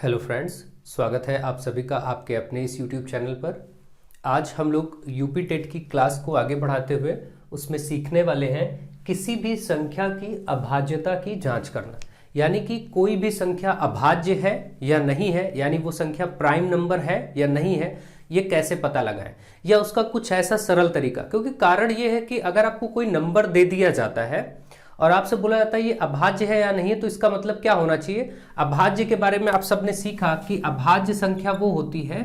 Hello friends, स्वागत है आप सभी का आपके अपने इस यूट्यूब चैनल पर। आज हम लोग यूपी टेट की क्लास को आगे बढ़ाते हुए उसमें सीखने वाले हैं किसी भी संख्या की अभाज्यता की जांच करना। यानी कि कोई भी संख्या अभाज्य है या नहीं है, यानी वो संख्या प्राइम नंबर है या नहीं है, ये कैसे पता लगाएं, या उसका कुछ ऐसा सरल तरीका। क्योंकि कारण ये है कि अगर आपको कोई नंबर दे दिया जाता है और आपसे बोला जाता है ये अभाज्य है या नहीं है, तो इसका मतलब क्या होना चाहिए। अभाज्य के बारे में आप सबने सीखा कि अभाज्य संख्या वो होती है,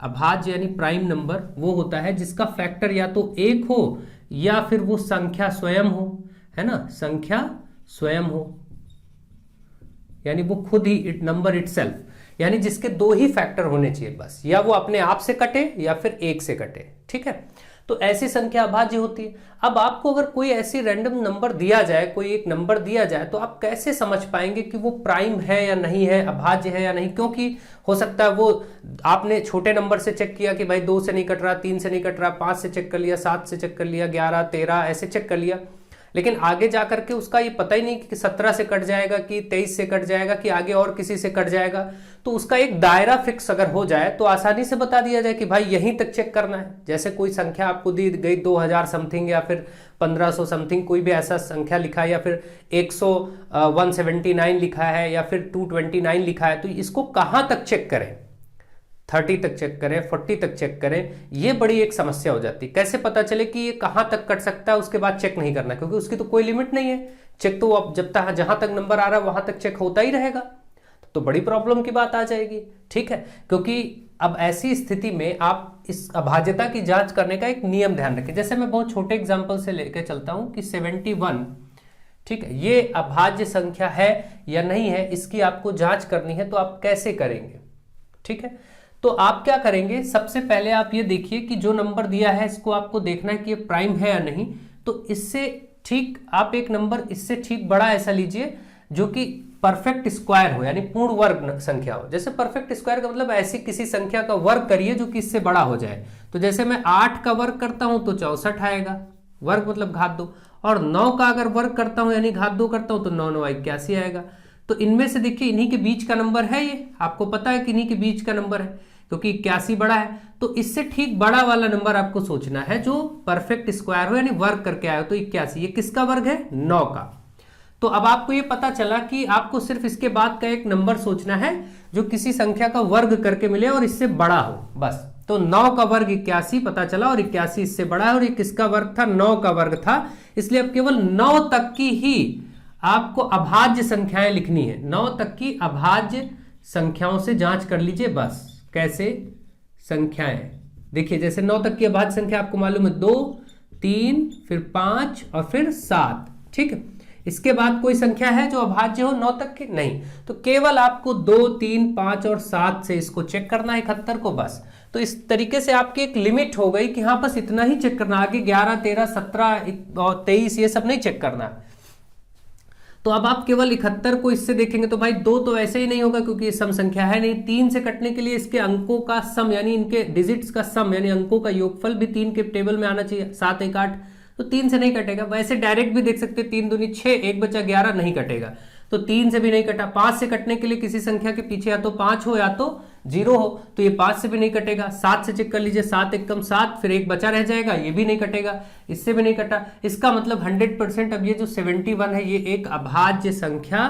अभाज्य यानी प्राइम नंबर वो होता है जिसका फैक्टर या तो एक हो या फिर वो संख्या स्वयं हो, है ना, संख्या स्वयं हो, यानी वो खुद ही नंबर इटसेल्फ, यानी जिसके दो ही फैक्टर होने चाहिए बस, या वो अपने आप से कटे या फिर एक से कटे। ठीक है, तो ऐसी संख्या अभाज्य होती है। अब आपको अगर कोई ऐसी रैंडम नंबर दिया जाए, कोई एक नंबर दिया जाए, तो आप कैसे समझ पाएंगे कि वो प्राइम है या नहीं है, अभाज्य है या नहीं। क्योंकि हो सकता है वो आपने छोटे नंबर से चेक किया कि भाई 2 से नहीं कट रहा, 3 से नहीं कट रहा, 5 से चेक कर लिया, 7 से चेक कर लिया, 11, 13 ऐसे चेक कर लिया, लेकिन आगे जाकर के उसका ये पता ही नहीं कि 17 से कट जाएगा कि 23 से कट जाएगा कि आगे और किसी से कट जाएगा। तो उसका एक दायरा फिक्स अगर हो जाए तो आसानी से बता दिया जाए कि भाई यहीं तक चेक करना है। जैसे कोई संख्या आपको दी गई 2000 समथिंग या फिर 1500 समथिंग, कोई भी ऐसा संख्या लिखा है, या फिर 179 लिखा है या फिर 229 लिखा है, तो इसको कहां तक चेक करें, 30 तक चेक करें, 40 तक चेक करें, ये बड़ी एक समस्या हो जाती है। कैसे पता चले कि ये कहां तक कट सकता है, उसके बाद चेक नहीं करना, क्योंकि उसकी तो कोई लिमिट नहीं है। चेक तो अब जब तक जहां तक नंबर आ रहा है वहां तक चेक होता ही रहेगा, तो बड़ी प्रॉब्लम की बात आ जाएगी। ठीक है, क्योंकि अब ऐसी स्थिति में आप इस अभाज्यता की जांच करने का एक नियम ध्यान रखें। जैसे मैं बहुत छोटे एग्जाम्पल से लेकर चलता हूं कि 71, ठीक है, ये अभाज्य संख्या है या नहीं है, इसकी आपको जांच करनी है, तो आप कैसे करेंगे। ठीक है, तो आप क्या करेंगे, सबसे पहले आप ये देखिए कि जो नंबर दिया है इसको आपको देखना है कि ये प्राइम है या नहीं। तो इससे ठीक आप एक नंबर इससे ठीक बड़ा ऐसा लीजिए जो कि परफेक्ट स्क्वायर हो, यानी पूर्ण वर्ग संख्या हो। जैसे परफेक्ट स्क्वायर का मतलब ऐसी किसी संख्या का वर्ग करिए जो कि इससे बड़ा हो जाए। तो जैसे मैं 8 का वर्ग करता हूं तो 64 आएगा, वर्ग मतलब घात 2, और 9 का अगर वर्ग करता हूं यानी घात 2 करता हूं तो 9 9 81 आएगा। तो इनमें से देखिए इन्हीं के बीच का नंबर है, ये आपको पता है कि इन्हीं के बीच का नंबर है, क्योंकि 81 बड़ा है। तो इससे ठीक बड़ा वाला नंबर आपको सोचना है जो परफेक्ट स्क्वायर हो, यानी वर्ग करके आया हो। तो 81 ये किसका वर्ग है, 9 का। तो अब आपको ये पता चला कि आपको सिर्फ इसके बाद का एक नंबर सोचना है जो किसी संख्या का वर्ग करके मिले और इससे बड़ा हो, बस। तो 9 का वर्ग 81 पता चला, और 81 इससे बड़ा है, और ये किसका वर्ग था, 9 का वर्ग था। इसलिए अब केवल 9 तक की ही आपको अभाज्य संख्याएं लिखनी है। 9 तक की अभाज्य संख्याओं से जांच कर लीजिए बस। कैसे, संख्याएं देखिए, जैसे 9 तक की अभाज्य संख्या आपको मालूम है 2, 3, फिर 5 और फिर 7। ठीक है, इसके बाद कोई संख्या है जो अभाज्य हो 9 तक की, नहीं। तो केवल आपको 2, 3, 5 और 7 से इसको चेक करना है, 71 को, बस। तो इस तरीके से आपकी एक लिमिट हो गई कि हाँ बस इतना ही चेक करना, आगे 11, 13, 17 और 23 ये सब नहीं चेक करना। तो अब आप केवल 71 को इससे देखेंगे तो भाई 2 तो ऐसे ही नहीं होगा क्योंकि ये सम संख्या है नहीं। 3 से कटने के लिए इसके अंकों का सम, यानी इनके डिजिट्स का सम, यानी अंकों का योगफल भी 3 के टेबल में आना चाहिए, 7, 1, 8। तो 3 से नहीं कटेगा। वैसे डायरेक्ट भी देख सकते, 3 दूनी 6, 1 बचा 11, नहीं कटेगा। तो 3 से भी नहीं कटा। 5 से कटने के लिए किसी संख्या के पीछे या तो 5 हो या तो 0 हो, तो ये 5 से भी नहीं कटेगा। 7 से चेक कर लीजिए, 7 एकम 7, फिर 1 बचा रह जाएगा, ये भी नहीं कटेगा, इससे भी नहीं कटा। इसका मतलब 100% अब ये जो 71 है ये एक अभाज्य संख्या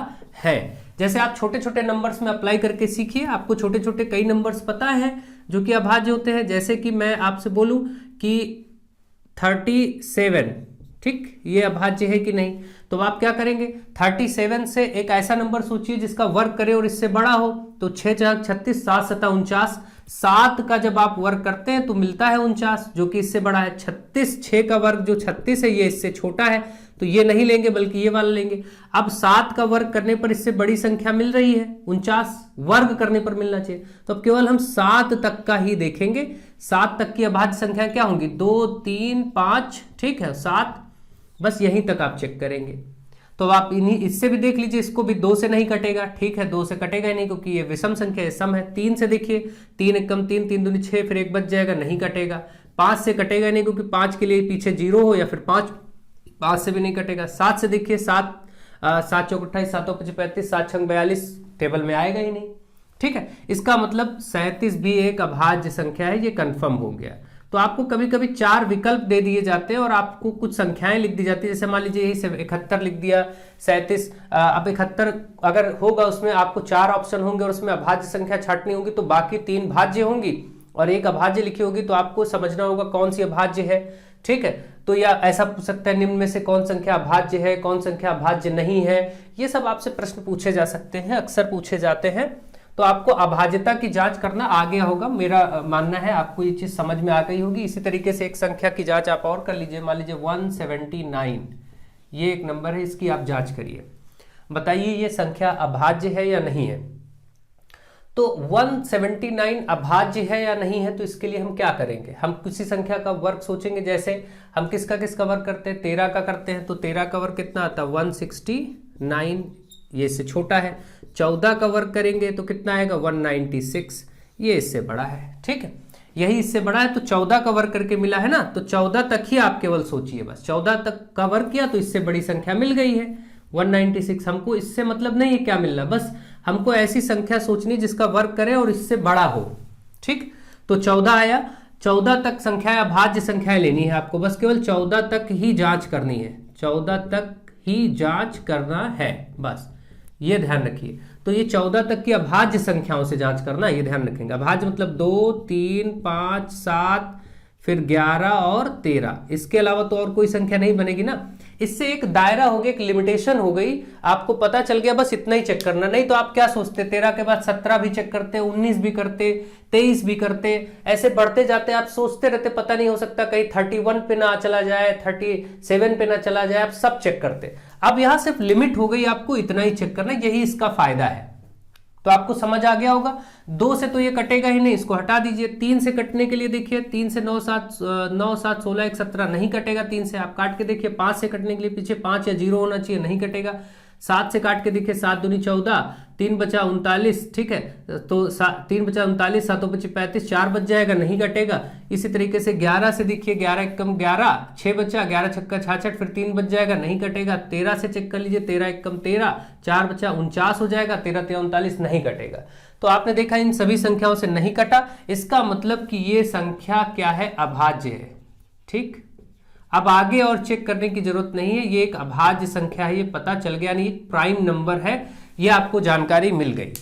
है। जैसे आप छोटे छोटे नंबर्स में अप्लाई करके सीखिए, आपको छोटे छोटे कई नंबर्स पता है जो कि अभाज्य होते हैं। जैसे कि मैं आपसे बोलूं कि 37, ठीक, ये अभाज्य है कि नहीं, तो आप क्या करेंगे, 37 से एक ऐसा नंबर सोचिए जिसका वर्ग करे और इससे बड़ा हो। तो 6 × 36, 7 × 7 49, 7 का जब आप वर्ग करते हैं तो मिलता है 49 जो कि इससे बड़ा है। 36, 6 का वर्ग जो 36 है ये इससे छोटा है, तो ये नहीं लेंगे बल्कि ये वाला लेंगे। अब 7 का वर्ग करने पर इससे बड़ी संख्या मिल रही है 49, वर्ग करने पर मिलना चाहिए। तो अब केवल हम 7 तक का ही देखेंगे। 7 तक की अभाज्य संख्या क्या होंगी, 2, 3, 5, ठीक है, 7, बस यहीं तक आप चेक करेंगे। तो आप इन्हीं इससे भी देख लीजिए, इसको भी 2 से नहीं कटेगा, ठीक है, 2 से कटेगा ही नहीं क्योंकि ये विषम संख्या है, सम है। 3 से देखिए, 3 एकम 3, 3 दूनी 6, फिर 1 बच जाएगा, नहीं कटेगा। 5 से कटेगा नहीं क्योंकि 5 के लिए पीछे 0 हो, या फिर 5 से भी नहीं कटेगा। 7 से देखिए, 7 7 चौक 28, 7 5 35, 7 6 42, टेबल में आएगा ही नहीं। ठीक है, इसका मतलब 37 भी एक अभाज्य संख्या है, ये कंफर्म हो गया। तो आपको कभी कभी 4 विकल्प दे दिए जाते हैं और आपको कुछ संख्याएं लिख दी जाती है, जैसे मान लीजिए यही 71 लिख दिया, 37। अब 71 अगर होगा उसमें आपको 4 ऑप्शन होंगे और उसमें अभाज्य संख्या छांटनी होगी, तो बाकी 3 भाज्य होंगी और एक अभाज्य लिखी होगी, तो आपको समझना होगा कौन सी अभाज्य है। ठीक है, तो या ऐसा पूछ सकता है निम्न में से कौन संख्या अभाज्य है, कौन संख्या अभाज्य नहीं है, ये सब आपसे प्रश्न पूछे जा सकते हैं, अक्सर पूछे जाते हैं। तो आपको अभाज्यता की जांच करना आ गया होगा, मेरा मानना है आपको ये चीज समझ में आ गई होगी। इसी तरीके से एक संख्या की जांच आप और कर लीजिए, मान लीजिए 179, ये एक नंबर है, इसकी आप जांच करिए, बताइए ये संख्या अभाज्य है या नहीं है। तो 179 अभाज्य है या नहीं है, तो इसके लिए हम क्या करेंगे, हम किसी संख्या का वर्ग सोचेंगे। जैसे हम किसका वर्ग करते हैं, 13 का करते हैं, तो 13 का वर्ग कितना आता है 169, ये इससे छोटा है। 14 का वर्ग करेंगे तो कितना आएगा 196, ये इससे बड़ा है। ठीक है, यही इससे बड़ा है, तो 14 का वर्ग करके मिला है ना, तो 14 तक ही आप केवल सोचिए, बस 14 तक का वर्ग किया तो इससे बड़ी संख्या मिल गई है 196। हमको इससे मतलब नहीं है क्या मिलना, बस हमको ऐसी संख्या सोचनी जिसका वर्ग करे और इससे बड़ा हो। ठीक, तो 14 आया, 14 तक संख्या अभाज्य संख्याएं लेनी है आपको, बस केवल 14 तक ही जांच करनी है, 14 तक ही जांच करना है, बस ये ध्यान रखिए। तो ये 14 तक की अभाज्य संख्याओं से जांच करना, ये ध्यान रखेंगे। अभाज्य मतलब 2, 3, 5, 7, फिर 11 और 13, इसके अलावा तो और कोई संख्या नहीं बनेगी ना। इससे एक दायरा हो गया, एक लिमिटेशन हो गई, आपको पता चल गया, बस इतना ही चेक करना। नहीं तो आप क्या सोचते, 13 के बाद 17 भी चेक करते, 19 भी करते, 23 भी करते, ऐसे बढ़ते जाते, आप सोचते रहते, पता नहीं हो सकता कहीं 31 पे ना चला जाए, 37 पे ना चला जाए, आप सब चेक करते। अब यहां सिर्फ लिमिट हो गई, आपको इतना ही चेक करना, यही इसका फायदा है। तो आपको समझ आ गया होगा। 2 से तो ये कटेगा ही नहीं, इसको हटा दीजिए। 3 से कटने के लिए देखिए, 3 से 9 7 16 1 17 नहीं कटेगा, 3 से आप काट के देखिए। 5 से कटने के लिए पीछे 5 या 0 होना चाहिए, नहीं कटेगा। 7 से काट के देखिए, 7 दूनी 14, 3 बचा 39, ठीक है, तो 3 बचा 39, 7 बचे 35, 4 बच जाएगा, नहीं कटेगा। इसी तरीके से 11 से देखिए, 11 एकम 11, 6 बचा, 11 छक्का 66, फिर 3 बच जाएगा, नहीं कटेगा। 13 से चेक कर लीजिए, 13 एकम 13, 4 बचा 49 हो जाएगा, 13 3 39, नहीं कटेगा। तो आपने देखा इन सभी संख्याओं से नहीं कटा, इसका मतलब कि ये संख्या क्या है, अभाज्य है। ठीक, अब आगे और चेक करने की जरूरत नहीं है, ये एक अभाज्य संख्या है, ये पता चल गया, नहीं प्राइम नंबर है, ये आपको जानकारी मिल गई।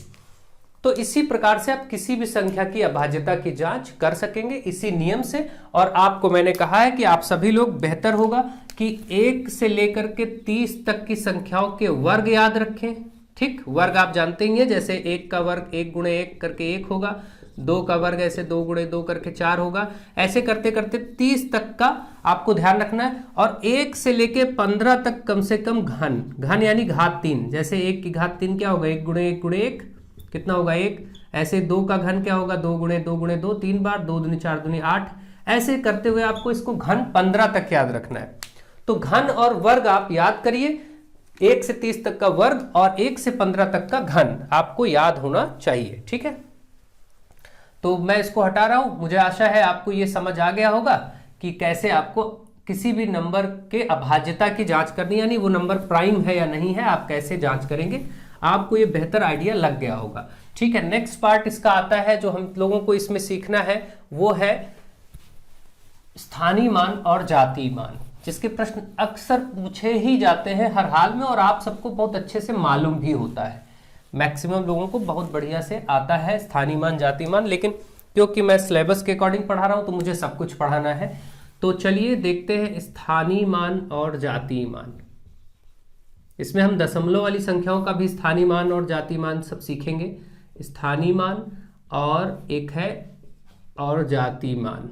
तो इसी प्रकार से आप किसी भी संख्या की अभाज्यता की जांच कर सकेंगे इसी नियम से। और आपको मैंने कहा है कि आप सभी लोग बेहतर होगा कि 1 से लेकर के 30 तक की संख्याओं के वर्ग याद रखें। ठीक, वर्ग आप जानते ही हैं, जैसे 1 का वर्ग 1 गुणे 1 करके 1 होगा, 2 का वर्ग ऐसे 2 गुणे 2 करके 4 होगा, ऐसे करते करते 30 तक का आपको ध्यान रखना है। और 1 से लेके 15 तक कम से कम घन, घन यानी घात 3, जैसे 1 की घात 3 क्या होगा, 1 गुणे 1 गुणे 1 कितना होगा 1, ऐसे 2 का घन क्या होगा, 2 गुणे 2 गुणे 2 3 बार, 2 दूनी 4 दूनी 8, ऐसे करते हुए आपको इसको घन 15 तक याद रखना है। तो घन और वर्ग आप याद करिए, 1 से 30 तक का वर्ग और 1 से 15 तक का घन आपको याद होना चाहिए। ठीक है, तो मैं इसको हटा रहा हूं। मुझे आशा है आपको ये समझ आ गया होगा कि कैसे आपको किसी भी नंबर के अभाज्यता की जांच करनी, यानी वो नंबर प्राइम है या नहीं है, आप कैसे जांच करेंगे, आपको ये बेहतर आइडिया लग गया होगा। ठीक है, नेक्स्ट पार्ट इसका आता है जो हम लोगों को इसमें सीखना है, वो है स्थानीय मान और जातीय मान, जिसके प्रश्न अक्सर पूछे ही जाते हैं हर हाल में और आप सबको बहुत अच्छे से मालूम भी होता है। मैक्सिमम लोगों को बहुत बढ़िया से आता है स्थानीय मान जातीय मान, लेकिन क्योंकि मैं सिलेबस के अकॉर्डिंग पढ़ा रहा हूं तो मुझे सब कुछ पढ़ाना है। तो चलिए देखते हैं स्थानीय मान और जातीय मान। इसमें हम दशमलव वाली संख्याओं का भी स्थानीय मान और जातीय मान सब सीखेंगे। स्थानीय मान और एक है और जातीय मान,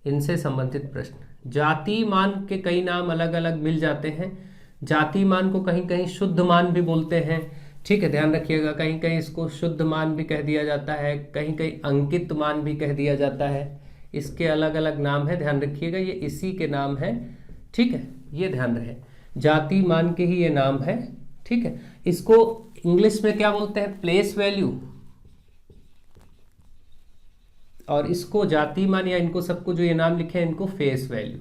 इनसे संबंधित प्रश्न। जातीय मान के कई नाम अलग अलग मिल जाते हैं। जातीय मान को कहीं कहीं शुद्ध मान भी बोलते हैं। ठीक है, ध्यान रखिएगा, कहीं कहीं इसको शुद्ध मान भी कह दिया जाता है, कहीं कहीं अंकित मान भी कह दिया जाता है। इसके अलग अलग नाम है, ध्यान रखिएगा, ये इसी के नाम है। ठीक है, ये ध्यान रहे, जातीय मान के ही ये नाम है। ठीक है, इसको इंग्लिश में क्या बोलते हैं, प्लेस वैल्यू, और इसको जातीय मान या इनको सबको जो ये नाम लिखे हैं इनको फेस वैल्यू।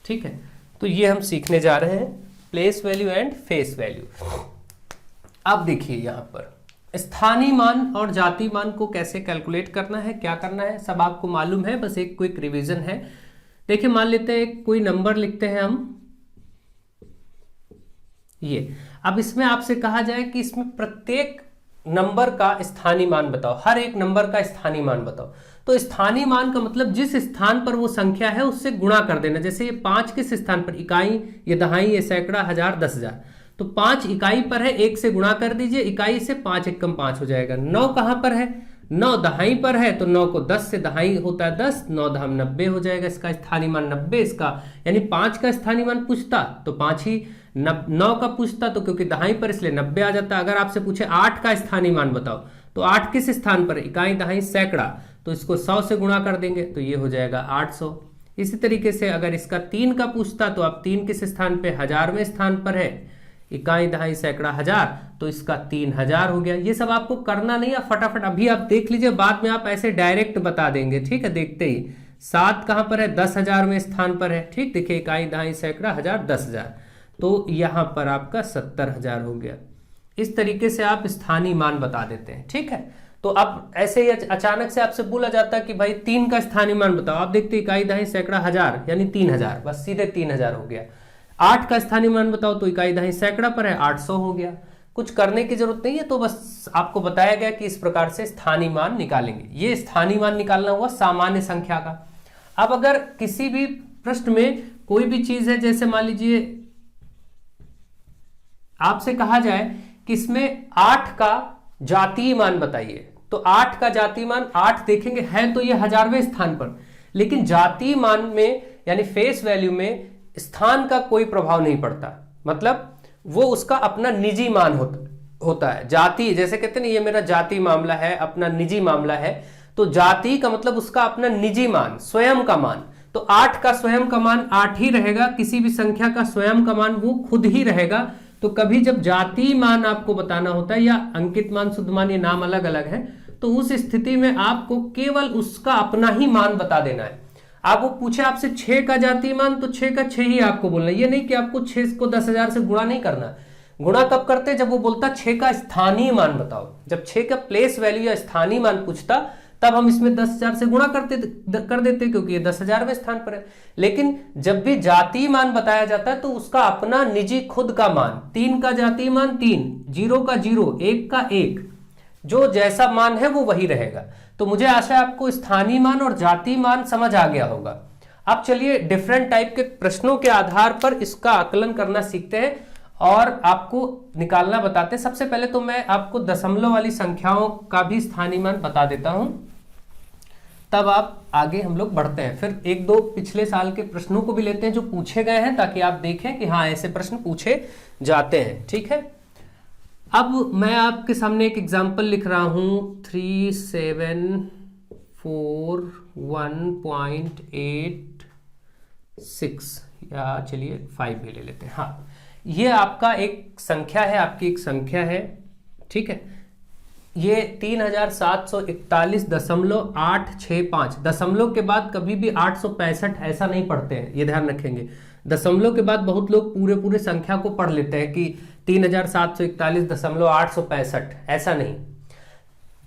ठीक है, तो ये हम सीखने जा रहे हैं, place value and face value. अब देखिए यहां पर स्थानीय मान और जाति मान को कैसे कैलकुलेट करना है, क्या करना है, सब आपको मालूम है, बस एक क्विक रिवीजन है। देखिए मान लेते हैं कोई नंबर लिखते हैं हम ये। अब इसमें आपसे कहा जाए कि इसमें प्रत्येक नंबर का स्थानीय मान बताओ, हर एक नंबर का स्थानीय मान बताओ। तो स्थानीय मान का मतलब जिस स्थान पर वो संख्या है उससे गुणा कर देना। जैसे ये 5 किस स्थान पर, इकाई, ये दहाई, ये सैकड़ा, हजार, 10,000। तो 5 इकाई पर है, 1 से गुणा कर दीजिए, इकाई से 5 एकम 5 हो जाएगा। 9 कहां पर है, 9 दहाई पर है, तो 9 को 10 से दहाई होता है 10, 9 दहम 90 हो जाएगा, इसका स्थानीय मान 90। इसका यानी 5 का स्थानीय मान पूछता तो 5 ही, 9 का पूछता तो क्योंकि दहाई पर इसलिए 90 आ जाता। अगर आपसे पूछे 8 का स्थानीय मान बताओ, तो 8 किस स्थान पर, इकाई, दहाई, सैकड़ा, तो इसको 100 से गुणा कर देंगे तो ये हो जाएगा 800। इसी तरीके से अगर इसका 3 का पूछता तो आप 3 किस स्थान पे, 1000वें स्थान पर है, इकाई, दहाई, सैकड़ा, हजार, तो इसका 3000 हो गया। ये सब आपको करना नहीं है, फटाफट अभी आप देख लीजिए, बाद में आप ऐसे डायरेक्ट बता देंगे, ठीक है। देखते ही 7 कहां पर है, 10,000वें स्थान पर है, ठीक। देखिए इकाई, दहाई, सैकड़ा, हजार, 10,000, तो यहां पर आपका 70,000 हो गया। इस तरीके से आप स्थानीय मान बता देते हैं, ठीक है। तो अब ऐसे ही अचानक से आपसे बोला जाता है कि भाई 3 का स्थानीय मान बताओ, आप देखते इकाई, दहाई, सैकड़ा, हजार, यानी 3000, बस सीधे 3000 हो गया। 8 का स्थानीय मान बताओ, तो इकाई, दहाई, सैकड़ा पर है, 800 हो गया। कुछ करने की जरूरत नहीं है, तो बस आपको बताया गया कि इस प्रकार से स्थानीय मान निकालेंगे। ये स्थानीय मान निकालना हुआ सामान्य संख्या का। अब अगर किसी भी प्रश्न में कोई भी चीज है, जैसे मान लीजिए आपसे कहा जाए कि इसमें 8 का जातीय मान बताइए, तो 8 का जातीय मान 8 देखेंगे है तो ये 1000वें स्थान पर, लेकिन जातीय मान में यानी फेस वैल्यू में स्थान का कोई प्रभाव नहीं पड़ता, मतलब वो उसका अपना निजी मान होता है। जाति जैसे कहते हैं ना, ये मेरा जाति मामला है, अपना निजी मामला है, तो जाति का मतलब उसका अपना निजी मान, स्वयं का मान। तो 8 का स्वयं का मान 8 ही रहेगा, किसी भी संख्या का स्वयं का मान वो खुद ही रहेगा। तो कभी जब जातीय मान आपको बताना होता है या अंकित मान, शुद्ध मान, ये नाम अलग अलग है, तो उस स्थिति में आपको केवल उसका अपना ही मान बता देना है। आप वो पूछे आपसे 6 का जातीय मान, तो 6 का 6 ही आपको बोलना है। ये नहीं कि आपको 6 को 10,000 से गुणा नहीं करना। गुणा कब करते, जब वो बोलता 6 का स्थानीय मान बताओ। जब 6 का प्लेस वैल्यू या स्थानीय मान पूछता तब हम इसमें 10,000 से गुणा कर देते क्योंकि ये 10,000वें स्थान पर है। लेकिन जब भी जातीय मान बताया जाता है तो उसका अपना निजी खुद का मान, 3 का जातीय मान 3, 0 का 0, 1 का 1, जो जैसा मान है वो वही रहेगा। तो मुझे आशा है आपको स्थानीय मान और जातीय मान समझ आ गया होगा। अब चलिए डिफरेंट टाइप के प्रश्नों के आधार पर इसका आकलन करना सीखते हैं और आपको निकालना बताते हैं। सबसे पहले तो मैं आपको दशमलव वाली संख्याओं का भी स्थानीय मान बता देता हूं, तब आप आगे हम लोग बढ़ते हैं। फिर एक दो पिछले साल के प्रश्नों को भी लेते हैं जो पूछे गए हैं, ताकि आप देखें कि हाँ ऐसे प्रश्न पूछे जाते हैं, ठीक है। अब मैं आपके सामने एक एग्जाम्पल लिख रहा हूं 3741.86 या चलिए 5 भी ले लेते हैं। हाँ, ये आपका एक संख्या है, आपकी एक संख्या है, ठीक है। ये 3741.865, दशमलव के बाद कभी भी 865 ऐसा नहीं पढ़ते हैं, ये ध्यान रखेंगे। दशमलव के बाद बहुत लोग पूरे संख्या को पढ़ लेते हैं कि 3741.865, ऐसा नहीं।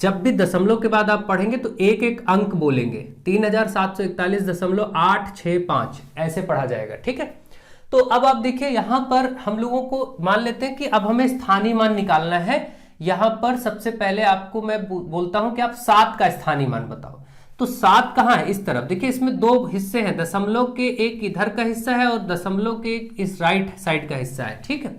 जब भी दशमलव के बाद आप पढ़ेंगे तो एक एक अंक बोलेंगे, 3741.865 ऐसे पढ़ा जाएगा, ठीक है। तो अब आप देखिए यहां पर हम लोगों को मान लेते हैं कि अब हमें स्थानीय मान निकालना है। यहां पर सबसे पहले आपको मैं बोलता हूं कि आप 7 का स्थानीय मान बताओ। तो 7 कहां है, इस तरफ देखिए, इसमें दो हिस्से हैं, दशमलव के एक इधर का हिस्सा है और दशमलव के एक इस राइट साइड का हिस्सा है, ठीक है।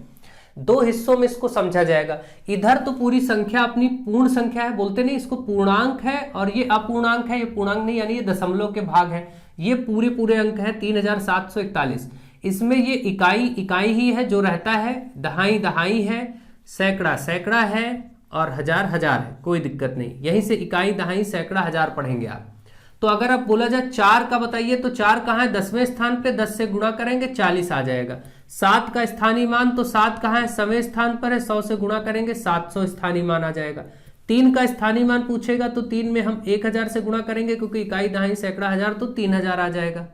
दो हिस्सों में इसको समझा जाएगा। इधर तो पूरी संख्या अपनी पूर्ण संख्या है, बोलते नहीं इसको पूर्णांक है, और ये अपूर्णांक है, ये पूर्णांक नहीं, यानी ये दशमलव के भाग है। ये पूरे अंक है 3741। इसमें ये इकाई ही है जो रहता है, दहाई है, सैकड़ा है और हजार है, कोई दिक्कत नहीं। यहीं से इकाई, दहाई, सैकड़ा, हजार पढ़ेंगे आप। तो अगर आप बोला जाए 4 का बताइए, तो 4 कहां है, 10वें स्थान पे, 10 से गुणा करेंगे 40 आ जाएगा। 7 का स्थानीय मान, तो 7 कहां है, 100वें स्थान पर है, 100 से गुणा करेंगे 700 स्थानीय मान आ जाएगा। 3 का स्थानीय मान पूछेगा तो 3 में हम 1000 से गुणा करेंगे क्योंकि इकाई, दहाई, सैकड़ा, हजार, तो 3000 आ जाएगा।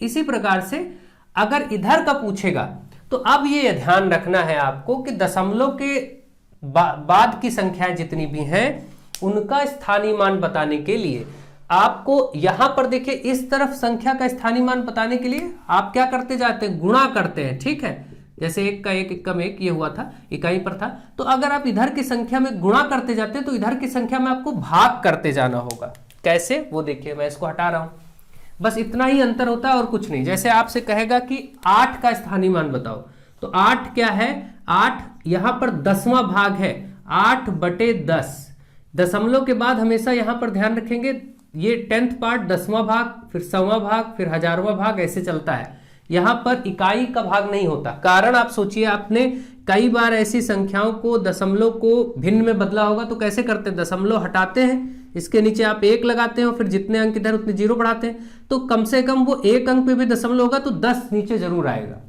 इसी प्रकार से अगर इधर का पूछेगा तो अब ये ध्यान रखना है आपको कि दशमलव के बाद की संख्याएं जितनी भी हैं उनका स्थानीय मान बताने के लिए आपको यहां पर देखिए इस तरफ संख्या का स्थानीय मान बताने के लिए आप क्या करते जाते हैं, गुणा करते हैं। ठीक है, जैसे एक का एक कम एक ये हुआ था, इकाई पर था, तो अगर आप इधर की संख्या में गुणा करते जाते हैं तो इधर की संख्या में आपको भाग करते जाना होगा। कैसे, वो देखिए मैं इसको हटा रहा हूं, बस इतना ही अंतर होता है और कुछ नहीं। जैसे आपसे कहेगा कि 8 का स्थानीय मान बताओ, तो 8 क्या है, 8 यहां पर 10वां भाग है, 8/10। दशमलव के बाद हमेशा यहां पर ध्यान रखेंगे ये 10th पार्ट 10वां भाग, फिर 100वां भाग, फिर 1000वां भाग, ऐसे चलता है। यहां पर इकाई का भाग नहीं होता। कारण आप सोचिए, आपने कई बार ऐसी संख्याओं को दशमलव को भिन्न में बदला होगा, तो कैसे करते हैं, दशमलव हटाते हैं, इसके नीचे आप 1 लगाते हो, फिर जितने अंक इधर उतने 0 बढ़ाते हैं, तो कम से कम वो एक अंक पे भी दशमलव होगा तो 10 नीचे जरूर आएगा।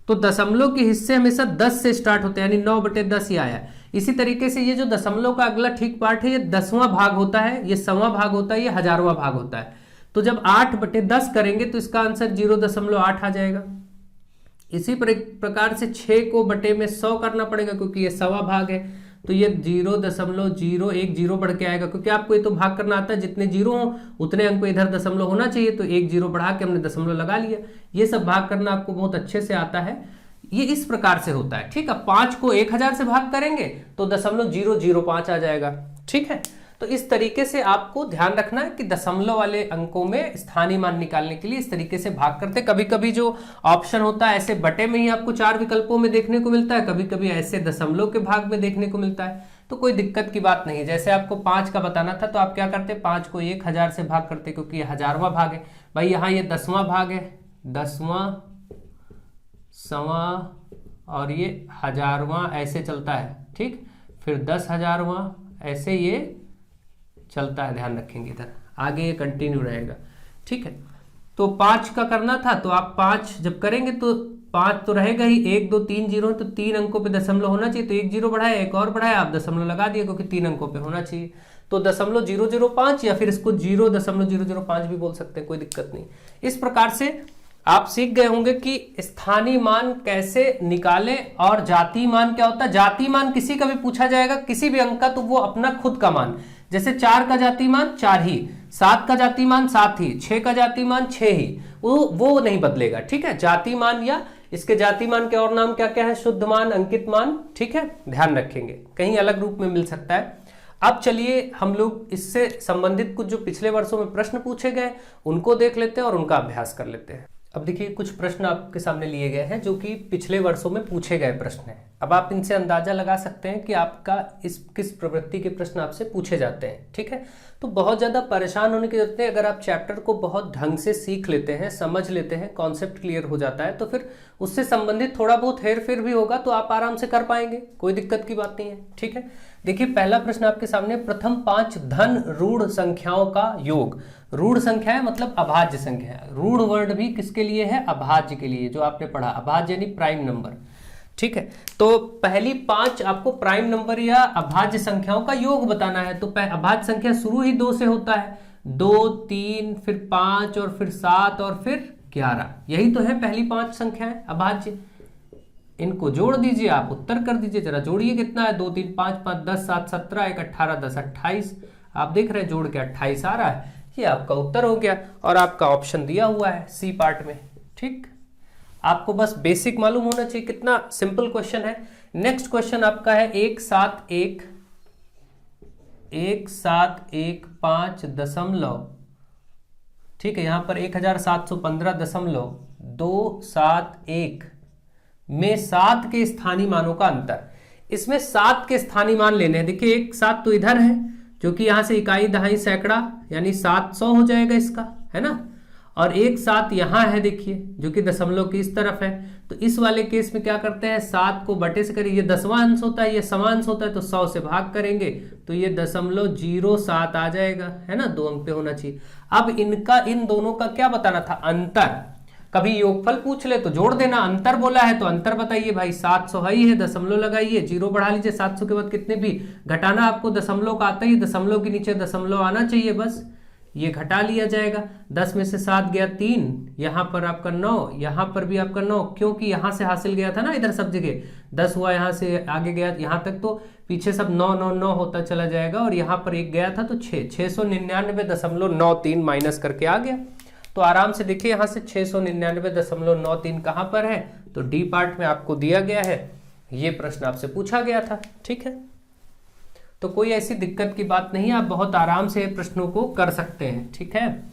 तो दशमलव के हिस्से हमेशा 10 से स्टार्ट होते हैं, यानी 9/10 ही आया। इसी तरीके से ये जो दशमलव का अगला ठीक पार्ट है, ये 10वां भाग होता है, ये 100वां भाग होता है, ये 1000वां भाग होता है। तो जब 8/10 करेंगे तो इसका आंसर 0.8 आ जाएगा। इसी प्रकार से 6 को बटे में 100 करना पड़ेगा, क्योंकि ये 100वां भाग है, तो ये 0.010 बढ़ के आएगा, क्योंकि आपको ये तो भाग करना आता है, जितने जीरो हो उतने अंक पे इधर दशमलव होना चाहिए, तो 1 0 बढ़ा के हमने दशमलव लगा लिया। ये सब भाग करना आपको बहुत अच्छे से आता है। ये इस प्रकार से होता है। ठीक है, 5 को 1000 से भाग करेंगे तो 0.005 आ जाएगा। ठीक है, तो इस तरीके से आपको ध्यान रखना है कि दशमलव वाले अंकों में स्थानीय मान निकालने के लिए इस तरीके से भाग करते। कभी कभी जो ऑप्शन होता है ऐसे बटे में ही आपको 4 विकल्पों में देखने को मिलता है, कभी कभी ऐसे दशमलव के भाग में देखने को मिलता है, तो कोई दिक्कत की बात नहीं है। जैसे आपको 5 का बताना था तो आप क्या करते, 5 को 1000 से भाग करते, क्योंकि ये 1000वां भाग है। भाई यहाँ ये 10वां भाग है, 10वां, 100वां और ये 1000वां, ऐसे चलता है। ठीक, फिर 10,000वां, ऐसे ये चलता है, ध्यान रखेंगे इधर आगे ये कंटिन्यू रहेगा। ठीक है, तो 5 का करना था, तो आप 5 जब करेंगे तो 5 तो रहेगा ही, 1 2 3 जीरो, तो 3 अंकों पे दशमलव होना चाहिए, तो 1 0 बढ़ाया, एक और बढ़ाया, आप दशमलव लगा दिए, क्योंकि 3 अंकों पे होना चाहिए। तो 0.005 या फिर इसको 0.005 भी बोल सकते हैं, कोई दिक्कत नहीं। इस प्रकार से आप सीख गए होंगे कि स्थानीय मान कैसे निकालें और जातीय मान क्या होता है। जातीय मान किसी का भी पूछा जाएगा, किसी भी अंक का, तो वो अपना खुद का मान, जैसे 4 का जातीय मान 4 ही, 7 का जातीय मान 7 ही, 6 का जातीय मान 6 ही, वो नहीं बदलेगा। ठीक है, जातीय मान या इसके जातीय मान के और नाम क्या क्या है, शुद्ध मान, अंकित मान। ठीक है, ध्यान रखेंगे, कहीं अलग रूप में मिल सकता है। अब चलिए हम लोग इससे संबंधित कुछ जो पिछले वर्षों में प्रश्न पूछे गए उनको देख लेते हैं और उनका अभ्यास कर लेते हैं। अब देखिए कुछ प्रश्न आपके सामने लिए गए हैं जो कि पिछले वर्षों में पूछे गए प्रश्न हैं। अब आप इनसे अंदाजा लगा सकते हैं कि आपका किस प्रवृत्ति के प्रश्न आपसे पूछे जाते हैं। ठीक है, तो बहुत ज़्यादा परेशान होने की जरूरत नहीं। अगर आप चैप्टर को बहुत ढंग से सीख लेते हैं, समझ लेते हैं, कॉन्सेप्ट क्लियर हो जाता है, तो फिर उससे संबंधित थोड़ा बहुत हेर फेर भी होगा तो आप आराम से कर पाएंगे, कोई दिक्कत की बात नहीं है। ठीक है, देखिए पहला प्रश्न आपके सामने, प्रथम 5 धन ऋण संख्याओं का योग। ऋण संख्या है मतलब अभाज्य संख्या है। ऋण वर्ड भी किसके लिए है, अभाज्य के लिए, जो आपने पढ़ा, अभाज्य यानी प्राइम नंबर। ठीक है, तो पहली 5 आपको प्राइम नंबर या अभाज्य संख्याओं का योग बताना है। तो अभाज्य संख्या शुरू ही 2 से होता है, 2 3 फिर 5 और फिर 7 और फिर 11, यही तो है पहली 5 संख्याएं अभाज्य। इनको जोड़ दीजिए, आप उत्तर कर दीजिए, जरा जोड़िए कितना है, 2 3 5 5 10 7 17 1 18 10 28, आप देख रहे हैं जोड़ के 28 आ रहा है, ये आपका उत्तर हो गया। और आपका ऑप्शन दिया हुआ है सी पार्ट में। ठीक, आपको बस बेसिक मालूम होना चाहिए, कितना सिंपल क्वेश्चन है। नेक्स्ट क्वेश्चन आपका है 1 7 1 5 दशमलव, ठीक है, यहां पर 1715.271 में 7 के स्थानीय मानों का अंतर। इसमें 7 के स्थानीय मान लेने हैं। देखिए 1 7 तो इधर है, जो कि यहां से इकाई दहाई सैकड़ा यानी 700 हो जाएगा इसका, है ना, और 1 7 यहां है, देखिए, जो कि दशमलव की इस तरफ है। तो इस वाले केस में क्या करते हैं, 7 को बटे से करिए, ये 10वां अंश होता है, ये सवा अंश होता है, तो 100 से भाग करेंगे तो ये 0.07 आ जाएगा, है ना, 2 अंक पे होना चाहिए। अब इनका, इन दोनों का क्या बताना था, अंतर। कभी योगफल पूछ ले तो जोड़ देना, अंतर बोला है तो अंतर बताइए भाई। 700 ही है, दशमलव लगाइए, 0 बढ़ा लीजिए, 700 के बाद कितने भी घटाना आपको दशमलव का आता ही, दशमलव के नीचे दशमलव आना चाहिए, बस ये घटा लिया जाएगा, 10 में से 7 गया 3, यहाँ पर आपका 9, यहाँ पर भी आपका 9, क्योंकि यहाँ से हासिल गया था ना इधर सब जगह, 10 हुआ, यहाँ से आगे गया यहाँ तक, तो पीछे सब 9 9 9 होता चला जाएगा, और यहाँ पर एक गया था तो 699.93 माइनस करके आ गया। तो आराम से देखिए यहाँ से 699.93 कहाँ पर है, तो डी पार्ट में आपको दिया गया है, ये प्रश्न आपसे पूछा गया था। ठीक है, तो कोई ऐसी दिक्कत की बात नहीं है, आप बहुत आराम से प्रश्नों को कर सकते हैं। ठीक है,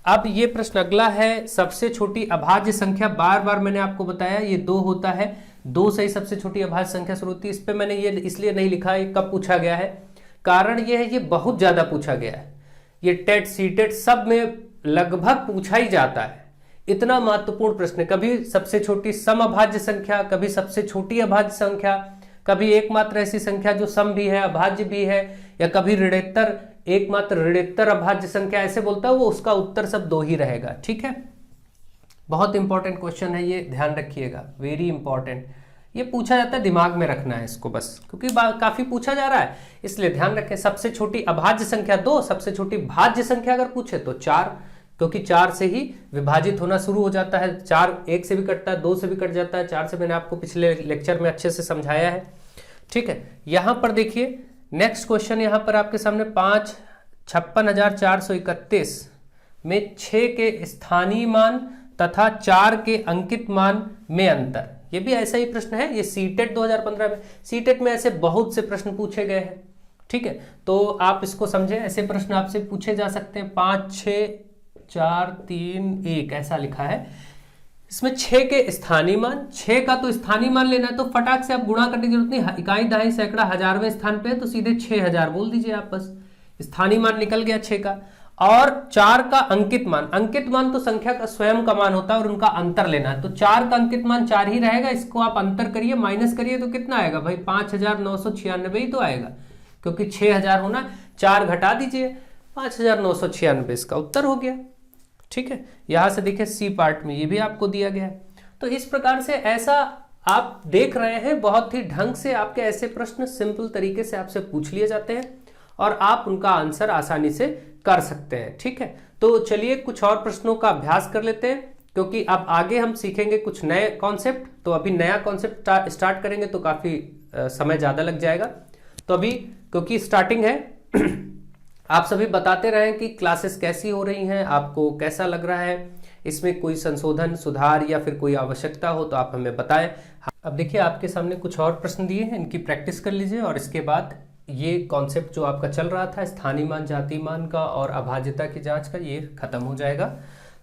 अब ये प्रश्न अगला है, सबसे छोटी अभाज्य संख्या, बार बार मैंने आपको बताया ये 2 होता है, 2 से ही सबसे छोटी अभाज्य संख्या शुरू होती है। इस पे मैंने ये इसलिए नहीं लिखा है कब पूछा गया है, कारण ये है ये बहुत ज्यादा पूछा गया है, ये टेट सीटेट सब में लगभग पूछा ही जाता है, इतना महत्वपूर्ण प्रश्न। कभी सबसे छोटी सम अभाज्य संख्या, कभी सबसे छोटी अभाज्य संख्या, कभी एकमात्र ऐसी संख्या जो सम भी है अभाज्य भी है, या कभी ऋणोत्तर, एकमात्र ऋणोत्तर अभाज्य संख्या ऐसे बोलता है वो, उसका उत्तर सब 2 ही रहेगा। ठीक है, बहुत इंपॉर्टेंट क्वेश्चन है ये, ध्यान रखिएगा, वेरी इंपॉर्टेंट। ये पूछा जाता है, दिमाग में रखना है इसको बस, क्योंकि काफी पूछा जा रहा है, इसलिए ध्यान रखें। सबसे छोटी अभाज्य संख्या 2, सबसे छोटी भाज्य संख्या अगर पूछे तो 4, क्योंकि 4 से ही विभाजित होना शुरू हो जाता है। 4 1 से भी कटता है, 2 से भी कट जाता है, 4 से मैंने आपको पिछले लेक्चर में अच्छे से समझाया है। ठीक है, यहां पर देखिए नेक्स्ट क्वेश्चन, यहां पर आपके सामने 56,431 में 6 के स्थानीय मान तथा 4 के अंकित मान में अंतर, ये भी ऐसा ही प्रश्न है, ये सीटेट 2015 में, सीटेट में ऐसे बहुत से प्रश्न पूछे गए हैं। ठीक है, तो आप इसको समझें, ऐसे प्रश्न आपसे पूछे जा सकते हैं। 5 6 4 3 1 ऐसा लिखा है, इसमें 6 के स्थानीय मान, 6 का तो स्थानीय मान लेना है, तो फटाक से आप गुणा करने की जरूरत नहीं, इकाई दहाई सैकड़ा हजारवें स्थान पे है, तो सीधे 6000 बोल दीजिए आप, बस स्थानीय मान निकल गया 6 का। और 4 का अंकित मान, अंकित मान तो संख्या का स्वयं का मान होता है और उनका अंतर लेना है, तो 4 का अंकित मान 4 ही रहेगा, इसको आप अंतर करिए, माइनस करिए, तो कितना आएगा भाई, 5996 ही तो आएगा, क्योंकि 6000 होना, 4 घटा दीजिए, 5996 इसका उत्तर हो गया। ठीक है, यहां से देखिए सी पार्ट में ये भी आपको दिया गया है। तो इस प्रकार से ऐसा आप देख रहे हैं, बहुत ही ढंग से आपके ऐसे प्रश्न सिंपल तरीके से आपसे पूछ लिए जाते हैं और आप उनका आंसर आसानी से कर सकते हैं। ठीक है, तो चलिए कुछ और प्रश्नों का अभ्यास कर लेते हैं, क्योंकि अब आगे हम सीखेंगे कुछ नए कॉन्सेप्ट, तो अभी नया कॉन्सेप्ट स्टार्ट करेंगे तो काफी समय ज्यादा लग जाएगा। तो अभी क्योंकि स्टार्टिंग है आप सभी बताते रहें कि क्लासेस कैसी हो रही हैं, आपको कैसा लग रहा है, इसमें कोई संशोधन सुधार या फिर कोई आवश्यकता हो तो आप हमें बताएं। अब देखिए आपके सामने कुछ और प्रश्न दिए हैं, इनकी प्रैक्टिस कर लीजिए, और इसके बाद ये कॉन्सेप्ट जो आपका चल रहा था स्थानीय मान जाति मान का और अभाज्यता की जांच का, ये खत्म हो जाएगा।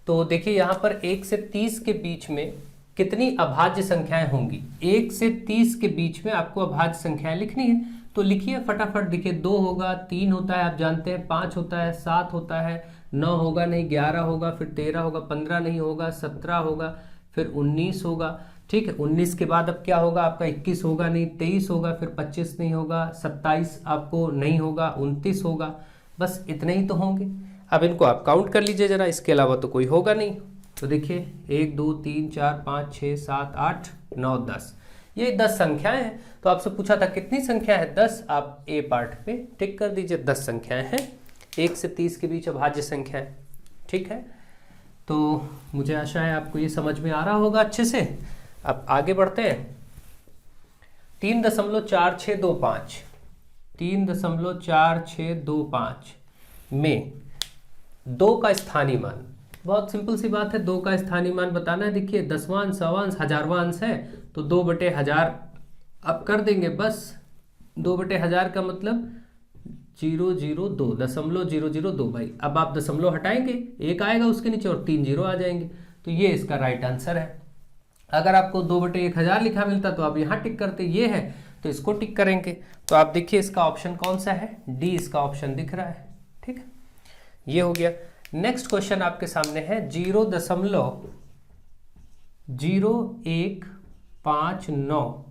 तो देखिए यहाँ पर 1 से 30 के बीच में कितनी अभाज्य संख्याएं होंगी, 1 से 30 के बीच में आपको अभाज्य संख्याएं लिखनी है, तो लिखिए फटाफट। देखिए 2 होगा, 3 होता है आप जानते हैं, 5 होता है, 7 होता है, 9 होगा नहीं, 11 होगा, फिर 13 होगा, 15 नहीं होगा, 17 होगा, फिर 19 होगा। ठीक है, 19 के बाद अब क्या होगा आपका, 21 होगा नहीं, 23 होगा, फिर 25 नहीं होगा, 27 आपको नहीं होगा, 29 होगा, बस इतने ही तो होंगे। अब इनको आप काउंट कर लीजिए जरा, इसके अलावा तो कोई होगा नहीं। तो देखिए 1 2 3 4 5 6 7 8 9 10, ये 10 संख्याएं हैं। तो आपसे पूछा था कितनी संख्या है, 10, आप ए पार्ट पे टिक कर दीजिए, 10 संख्याएं हैं 1 से 30 के बीच अभाज्य संख्याएं। ठीक है, तो मुझे आशा है आपको ये समझ में आ रहा होगा अच्छे से। अब आगे बढ़ते हैं। 3.4625 3.4625 में 2 का स्थानीय मान, बहुत सिंपल सी बात है, 2 का स्थानीय मान बताना है। देखिए दसवां सवांश हजारवां अंश है, तो 2/1000 अब कर देंगे, बस 2/1000 का मतलब 0.002 भाई। अब आप दशमलव हटाएंगे, 1 आएगा उसके नीचे और 3 0 आ जाएंगे, तो ये इसका राइट आंसर है। अगर आपको 2/1000 लिखा मिलता तो आप यहाँ टिक करते, ये है तो इसको टिक करेंगे। तो आप देखिए इसका ऑप्शन कौन सा है, डी इसका ऑप्शन दिख रहा है। ठीक है, ये हो गया। नेक्स्ट क्वेश्चन आपके सामने है 0.0159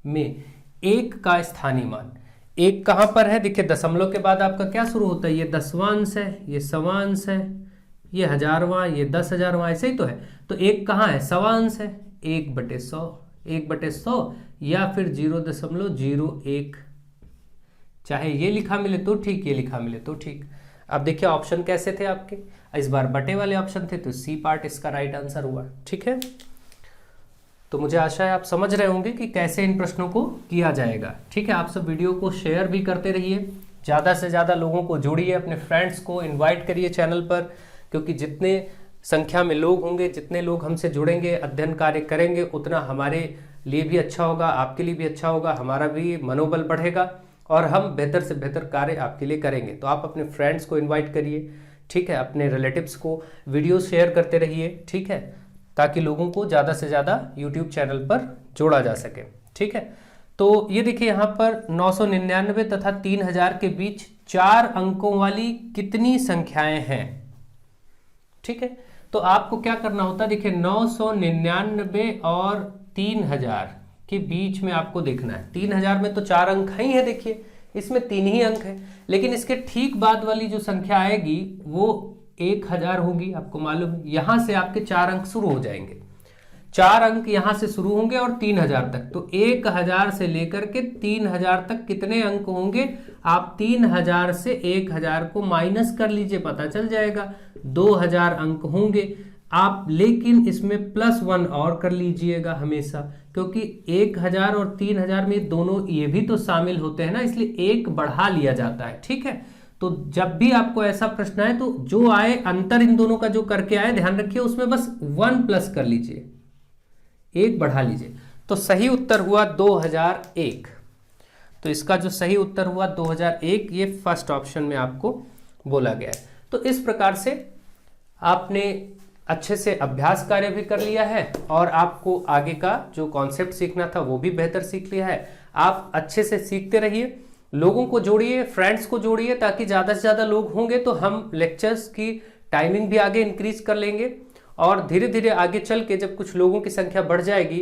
में 1 का स्थानीय मान। 1 कहां पर है, देखिए दशमलव के बाद आपका क्या शुरू होता है, ये दसवांश है, ये सवांश है, ये हजारवां, ये 10,000वां, ऐसे ही तो है। तो 1 कहाँ है, सवांश है, 1/100, 1/100 या फिर 0.01, चाहे ये लिखा मिले तो ठीक, ये लिखा मिले तो ठीक। अब देखिए ऑप्शन कैसे थे आपके, इस बार बटे वाले ऑप्शन थे, तो सी पार्ट इसका राइट आंसर हुआ। ठीक है, तो मुझे आशा है आप समझ रहे होंगे कि कैसे इन प्रश्नों को किया जाएगा। ठीक है, आप सब वीडियो को शेयर भी करते रहिए, ज़्यादा से ज़्यादा लोगों को जोड़िए, अपने फ्रेंड्स को इनवाइट करिए चैनल पर, क्योंकि जितने संख्या में लोग होंगे, जितने लोग हमसे जुड़ेंगे, अध्ययन कार्य करेंगे, उतना हमारे लिए भी अच्छा होगा, आपके लिए भी अच्छा होगा, हमारा भी मनोबल बढ़ेगा और हम बेहतर से बेहतर कार्य आपके लिए करेंगे। तो आप अपने फ्रेंड्स को इन्वाइट करिए, ठीक है, अपने रिलेटिव्स को वीडियो शेयर करते रहिए, ठीक है, ताकि लोगों को ज़्यादा से ज़्यादा यूट्यूब चैनल पर जोड़ा जा सके। ठीक है, तो ये देखिए यहाँ पर 999 तथा 3000 के बीच 4 अंकों वाली कितनी संख्याएं हैं। ठीक है, तो आपको क्या करना होता है, देखिए 999 और 3000 के बीच में आपको देखना है। 3000 में तो 4 अंक ही है, देखिए इसमें 3 ही अंक है, लेकिन इसके ठीक बाद वाली जो संख्या आएगी वो 1000 होगी। आपको मालूम है यहां से आपके 4 अंक शुरू हो जाएंगे, 4 अंक यहां से शुरू होंगे और 3000 तक, तो 1000 से लेकर के 3000 तक कितने अंक होंगे, आप 3000 से 1000 को माइनस कर लीजिए, पता चल जाएगा 2000 अंक होंगे आप। लेकिन इसमें +1 और कर लीजिएगा हमेशा, क्योंकि 1000 और 3000 में दोनों ये भी तो शामिल होते हैं ना, इसलिए 1 बढ़ा लिया जाता है। ठीक है, तो जब भी आपको ऐसा प्रश्न आए तो जो आए अंतर इन दोनों का जो करके आए, ध्यान रखिए उसमें बस 1 प्लस कर लीजिए, 1 बढ़ा लीजिए। तो सही उत्तर हुआ 2001। तो इसका जो सही उत्तर हुआ 2001, ये फर्स्ट ऑप्शन में आपको बोला गया है। तो इस प्रकार से आपने अच्छे से अभ्यास कार्य भी कर लिया है और आपको आगे का जो कॉन्सेप्ट सीखना था वो भी बेहतर सीख लिया है। आप अच्छे से सीखते रहिए, लोगों को जोड़िए, फ्रेंड्स को जोड़िए, ताकि ज़्यादा से ज़्यादा लोग होंगे तो हम लेक्चर्स की टाइमिंग भी आगे इंक्रीज कर लेंगे और धीरे धीरे आगे चल के जब कुछ लोगों की संख्या बढ़ जाएगी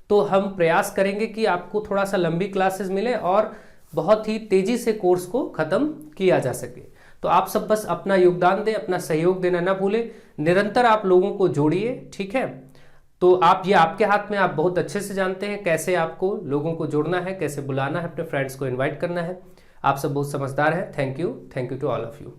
तो हम प्रयास करेंगे कि आपको थोड़ा सा लंबी क्लासेस मिले और बहुत ही तेज़ी से कोर्स को ख़त्म किया जा सके। तो आप सब बस अपना योगदान दें, अपना सहयोग देना ना भूलें, निरंतर आप लोगों को जोड़िए। ठीक है, तो आप ये आपके हाथ में, आप बहुत अच्छे से जानते हैं कैसे आपको लोगों को जोड़ना है, कैसे बुलाना है, अपने फ्रेंड्स को इनवाइट करना है। आप सब बहुत समझदार हैं। Thank you to all of you.